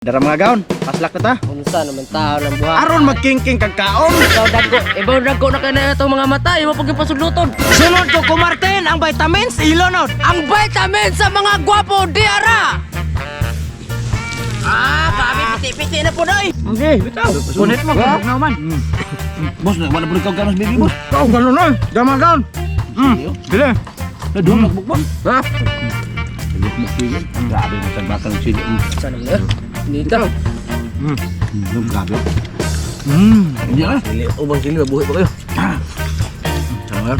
Dara mga gaon, paslak na ta. Unsa naman tao ng buhay. Aron magkingking kag kaon. Ibaw dagko na kanina itong mga mata. Ibaw pag pasudluton. Sunod ko kumartin ang vitamins ilonod. Ang vitamin sa mga gwapo diara. Kami piti-piti na po doy. Okay, bitaw. Punit mo kung naman. Bos, wala po ikaw ganos baby bos. Oh, gano'n na. Dama gaon. Dili. Nadung nagbukbon. Ha? Nagbukbon sige. Grabe na tagbakal ng sili. Sana mo na. Nita. Grabe. Hindi ah. Sili, ubang sili, mabuhay pa kayo. Sama.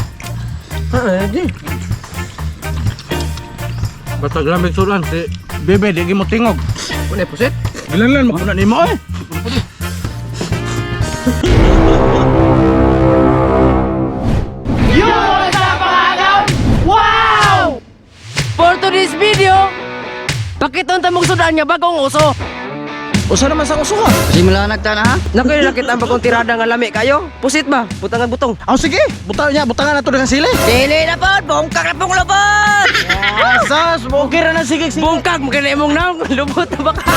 Di. Basta grabe sulan si Bebe, di mo tingog. Punay pusit. Gilan makuna nimo eh. For today's video, pakita ang tamong sudan niya bagong uso. Usa naman sa uso ka. Kasi malanag ta na ha? Nakoy nakita ang bagong tirada nga lami kayo. Pusit ba? Butangan butong. Aw sige, butangan na to dengan sili. Dili na po, bungkag na pong lubot! Asas, okay ra na sige. Bungkag, magkana imong naong lubot na baka.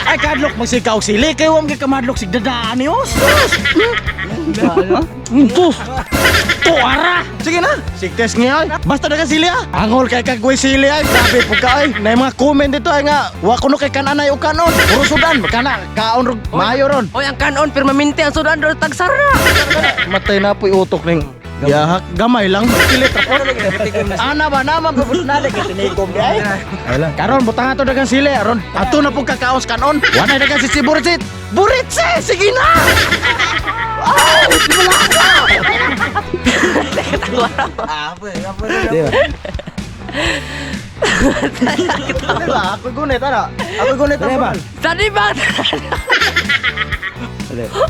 Ay kadlok magsikaw sili kay wa gyud ka madlok sig dadaan ni os. Tus. Tuara. Sige na. Sig test ngayon. Basta dagan sili ah. Angol kay kagway sili ay. Grabe po ka ay. Nay mga comment dito ay nga wa kuno kay kananay o kanon. Puro sudan kana kaon rog mayo ron. Oy, ang kanon, permanente ang sudan doon tagsara. Matay na po utok ning yahak gamay lang kilit rapor. Ana ba naman pabut na de tinigom di ay. Karon butang ato dagan sili aron. Ato na pug kakaos kanon. Wa na dagan si Buritsit. Buritse, sige na. Diba? Ako gunit, ano? Ako gunit ang ba? Tadi ba?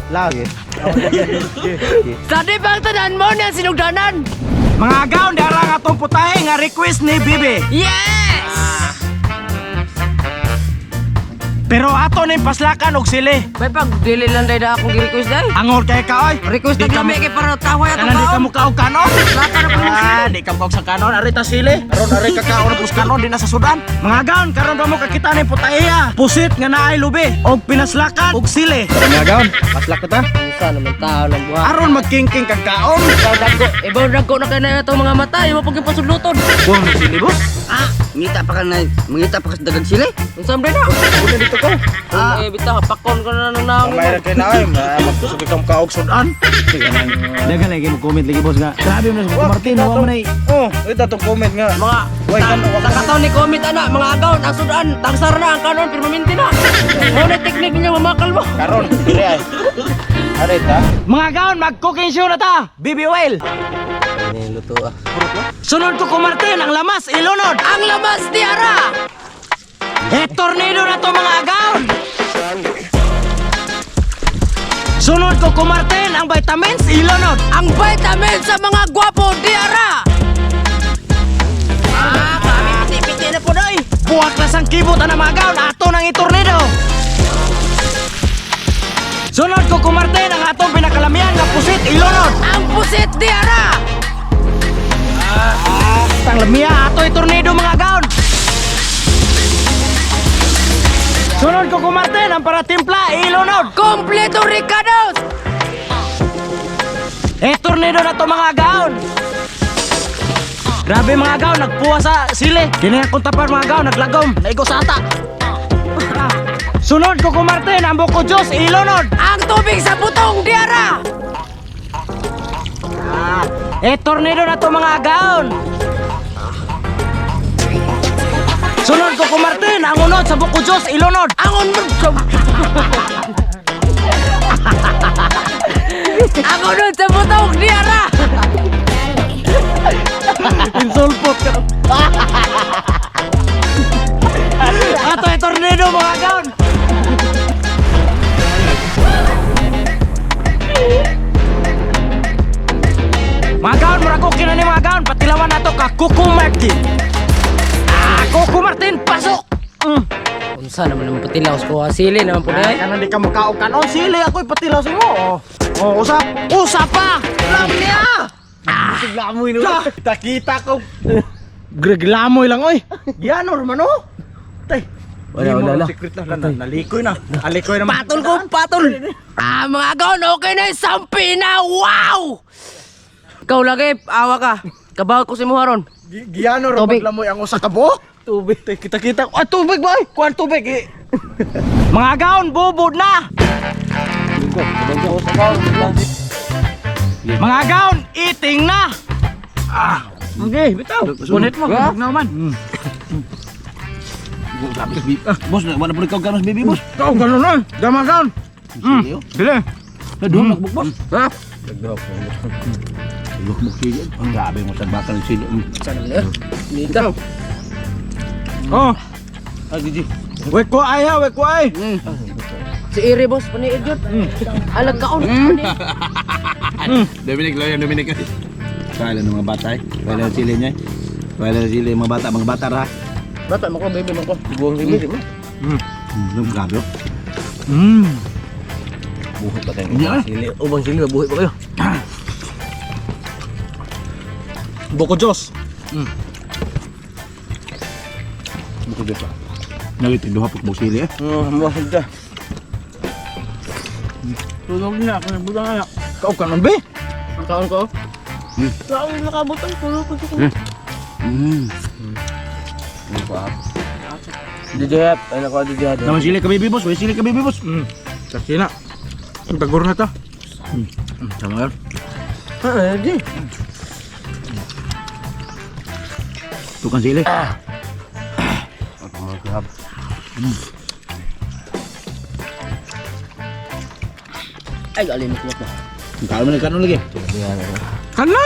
Lagi. Tadi bang tanan mo na sinugdanan? Mga gaon, dara nga itong putahe nga request ni Bibi. Yes! Pero ato na yung paslakan og sili. May pag dili lang dahil akong gi-request dahil. Angol kay ka, oy. Request na kami kay para taway atong Kanan di ka baon. mo kaog kanon. Lata na po yung sili. Di ka mo kaog sa kanon. Ari ta sili. Aron ari ka kaon pus kanon di na sa Sudan. Mga gaon, karon pa mo kakita ni putahe. Pusit nga naay lubi. Og pinaslakan og sili. Mga gaon, paslak na ta. Unsa naman tao ng buhay. Aron magkingking kag kaon. Ibaw dagko na kanina itong mga mata. Ibaw pag pasudluton. Buang ni sili, boss. Ngita pa ka sa dagang sili. Unsa man na? Una dito ko. Bitaw, pakon ko na nang naong. Mayroon kayo na ay, magkusog ikang kaog sudan. Dagan lagi mo comment lagi boss nga. Grabe mo sa Martin, wa mo na Oh, ito itong comment nga. Mga Wait, ano, sa kataon ni comment ana, mga agaw, ang sudan, tagsara na ang kanon, permanente na. Ano teknik niya mamakal mo? Karon, dili ay. Aray ta. Mga gaon, mag-cooking show na ta. Bibi Whale. Luto ah. Sunod ko kumartin, ang lamas, ilunod. Ang lamas diara! Tornado na to mga gaon. Sunod ko kumartin, ang vitamins, ilunod. Ang vitamin sa mga gwapo diara! Kami piti-piti na po doy! Buwak na sang kibot na mga gaon, ato nang itornado. Sunod ko kumartin, ang atong pinakalamihan nga pusit, ilunod. Ang pusit diara! Tang lamia, ato itornado mga gaon. Sunod ko kumartin, ang paratimpla, ilunod. Kompleto Ricardos! Tornado na to mga gaon. Grabe mga gaon, nagpuwa sa sili. Kini akong tapar mga gaon, naglagom, naigo sa ata. Sunod ko kumartin, ang buko Diyos, ilunod. Ang tubig sa butong diara! Tornado na to mga gaon. Sunod ko kumartin, ang unod sa buko Diyos, ilunod. Ang unod sa... Ang unod sa butong diara! Insulpot ka. Ato ay tornado mga gaon. Mga gaon, murag okay na ni mga gaon. Patilawan na to ka Kuko Martin. Kuko Martin, pasok! Unsa naman naman patilaw ko sili naman po dahil. Kanan di ka makaog kanon. Sili ako'y patilaw sa mo. Usap. Usap pa! Lam niya! Siglamoy no. Kita ko. Greglamoy lang oy. Yan or mano? Tay. Wala. Secret na. Nalikoy na. Alikoy naman. Patol ko, patol. Mga agaon, okay na yung sampi na. Wow! Ikaw lagi, awa ka. Kabawat ko si Muharon. Giyano ro Tubig. maglamoy ang usa ka buhok. Tubig. Kita. Ah, tubig ba? Kuan tubig. Mga gaon, bubod na. Mga gaon, eating na. Okay, bitaw. Kunit mo, Ha? na man. Boss, wala po ikaw ganos baby boss. Ikaw, ganun na. Gama gaon. Dili. Nadung nagbuk boss. Ha? Lukbuk sili. Ang grabe mo sa bakal ng sili. Sana mo na. Dito. Oh, Ah, Gigi. wek ko ay ha, wek ko ay. Si Iri, boss, paniid yun. Alag kaon. Dominic, lawyer Dominic. Kala ng mga bata eh. Kala ng sili niya. Kala ng sili mga bata ra. Bata mo ko, baby mo ko. Buwang limit mo. Grabe. Buhit pa tayo. Hindi, ah. Sili. Ubang sili, buhit pa kayo. Boko Diyos. Buko dito pa. Nagiti duha pag sili eh. Mahal ka. Tulog na, kung nabutang na. Kau ka nun, be? Kaon ko. Kau nakabutang, tulog ko. Dijayap. Ay nako, dijayap. Naman sili ka baby boss. Wala sili ka baby boss. Kasi na. Ang tagur na to. Sama yan. Di. Tukang sili. Ay, alimot mo na. Kalau mana kanon lagi. Kana!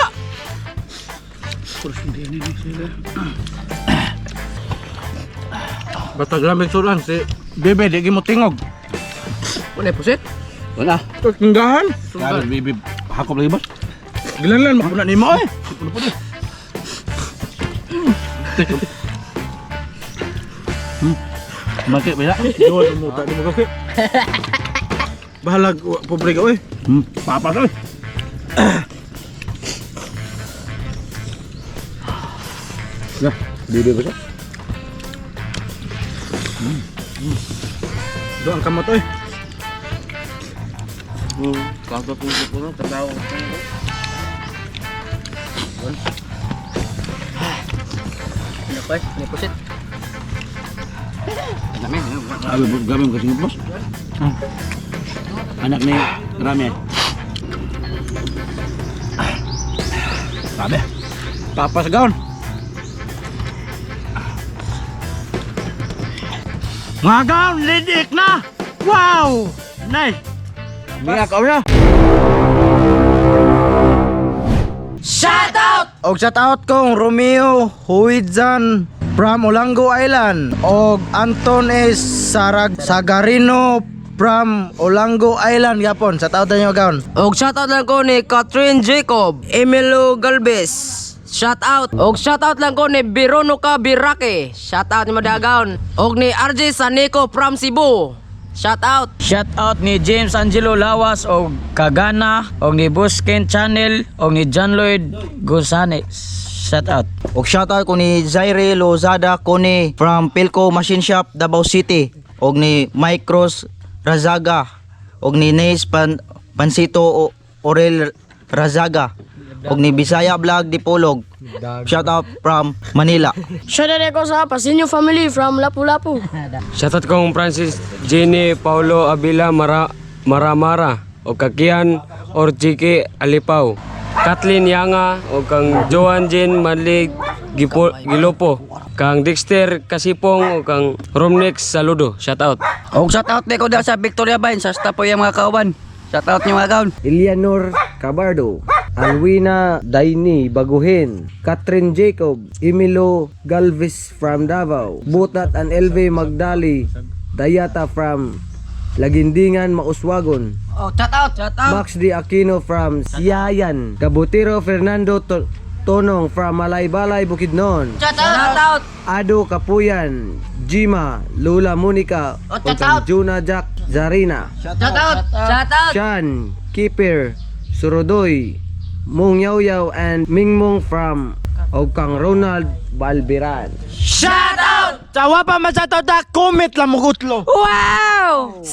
Batag namin sulan si Bebe, di mo tingog. Wala pusit. Wala. Tinggahan. Kalau baby hakop lagi boss. Gilanlan, makuna ni mo eh. Makit ba ya? Iwan mo, tak di mo kasi. Bahalag, pobre ka, oy. Papas oi. Ya, baby boss. Doon kamot, oy. Kagak pusit ko na, tatawa ko. Ano pa? May pusit. Gabi mo kasi boss. Anak ni Rami. Sabi. Papas gaon. Mga gaon, lidik na! Wow! Nice! Miyak ako na. Shout out! Og shout out kong Romeo Huidzan from Olango Island og Anton S. Sagarino from Olango Island yapon. Shout out niyo gaon. Og shoutout lang ko ni Catherine Jacob, Emilio Galvez. Shoutout. Og shoutout lang ko ni Veronica Birake. Shoutout ni Madagaon. Og ni RJ Sanico from Cebu. Shoutout. Shout out ni James Angelo Lawas og Kagana og ni Busken Channel og ni John Lloyd Gusane. Shout out. Og shout out ko ni Zaire Lozada Kone from Pilco Machine Shop Davao City og ni Micros Razaga og ni Nace Pansito Orel Razaga og ni Bisaya Vlog Dipolog. Shout out from Manila. Shoutout ko sa Pasinyo family from Lapu-Lapu. Shoutout kong Francis Jenny Paulo Abila Maramara o Kakian Orchike Alipaw. Kathleen Yanga o kang Joan Jen Madlig Gilopo. Kang Dexter Kasipong o kang Romnex Saludo. Shoutout. Og shout out ko sa Victoria Vine sa stapo yung mga kauban. Shout out niyo mga kaon. Eleanor Cabardo, Alwina Daini Baguhin, Catherine Jacob, Emilio Galvez from Davao, Butat and LV Magdali, Dayata from Lagindingan, Mauswagon, Oh, shout out. Max D. Aquino from Siayan, Kabutiro Fernando Tonong from Malaybalay, Bukidnon, Shout out. Ado Kapuyan, Jima, Lula Monica, shout Juna Jack Zarina, Shout out. Shout out. Chan, Keeper, Surodoy, Mong Yaw Yaw, and Mingmong from o kang Ronald Balberan. Shout out! Tawa pa ma-shout out na comment lang mo utlo. Wow!